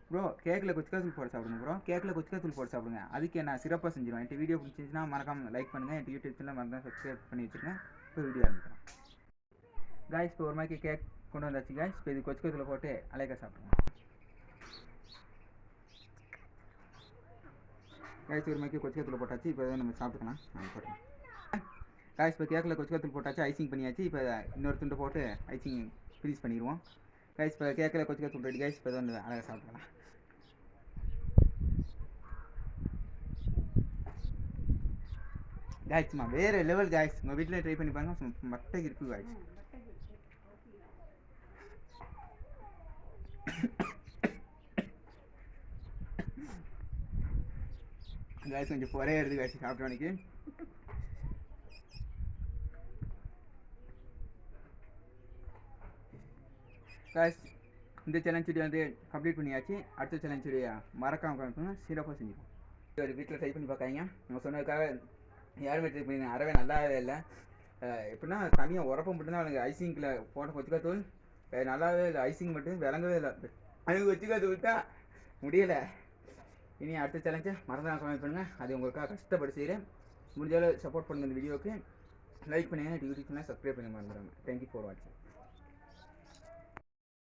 Bro கேக்கில் கொச்சிக்காத்தூள் போட்டு சாப்பிடுங்க ப்ரோ. கேக்கில் கொச்சிக்காத்தூள் போட்டு சாப்பிடுங்க. அதுக்கு நான் சிறப்பாக செஞ்சிடுவேன். என்கிட்ட வீடியோ பிடிச்சிச்சுன்னா மறக்காமல் லைக் பண்ணுங்கள். என் யூடியூப் சேனல் மறக்காம சப்ஸ்கிரைப் பண்ணி வச்சுருங்க. இப்போ வீடியோ ஆரம்பிக்கலாம். காய்ஸ் இப்போ ஒரு மாதிரி கேக் கொண்டு வந்தாச்சு காய்ஸ். இப்போ இது கொச்சிக்காத்தூள் போட்டு அலைக்கா சாப்பிடுங்க. காய்ஸ் ஒரு மாதிரி கொச்சிக்காத்தூள் போட்டாச்சு. இப்போ நம்ம சாப்பிட்டுக்கலாம். போட்டுக்கலாம் காய்ஸ். இப்போ கேக்கில் கொச்சிக்காத்தூள் போட்டாச்சு, ஐசிங் பண்ணியாச்சு. இப்போ இன்னொரு துண்டு போட்டு ஐசிங் ஃபினிஷ் பண்ணிடுவோம் காய்ஸ். இப்போ கேக்கில் கொச்சிக்காத்தூள் ரெடி காய்ஸ். இப்போ வந்து அழகாக சாப்பிட்டுக்கலாம். காய்ஸ் சும்மா வேறு லெவல் காய்ஸ். உங்கள் வீட்டில் ட்ரை பண்ணி பாருங்க, மட்டை இருக்குது காய்ஸ். காய்ஸ் கொஞ்சம் பொறைய எடுத்து காய்ச்சி சாப்பிட்ட அன்றைக்கி காய்ஸ். இந்த சேலஞ்ச் வீடியோ வந்து கம்ப்ளீட் பண்ணியாச்சு. அடுத்த சேலஞ்ச் வீடியோ மறக்காமல் காமிப்போங்க, சிறப்பாக செஞ்சுப்போம். ஒரு வீட்டில் ட்ரை பண்ணி பார்க்காங்க. நம்ம சொன்னதுக்காக யாருமே ட்ரை பண்ணி அறவே நல்லாவே இல்லை. எப்படின்னா தனியாக உரப்பம் மட்டும்தான் அவனுக்கு ஐசிங்கில் போட்ட கொச்சிக்காத்தூள் நல்லாவே இல்லை. ஐசிங் மட்டும் விளங்கவே இல்லை. எனக்கு கொச்சிக்காத்தூள் தான் முடியலை. இனி அடுத்த சேலஞ்சை மறந்துடாம கமெண்ட் பண்ணுங்கள். அது உங்களுக்காக கஷ்டப்பட்டு செய்கிறேன். முடிஞ்சாலும் சப்போர்ட் பண்ணுங்கள். இந்த வீடியோவுக்கு லைக் பண்ணுங்கள். யூடியூப் சேனல் சப்ஸ்கிரைப் பண்ணி மறந்துடுங்க. தேங்க்யூ ஃபார் வாட்சிங்.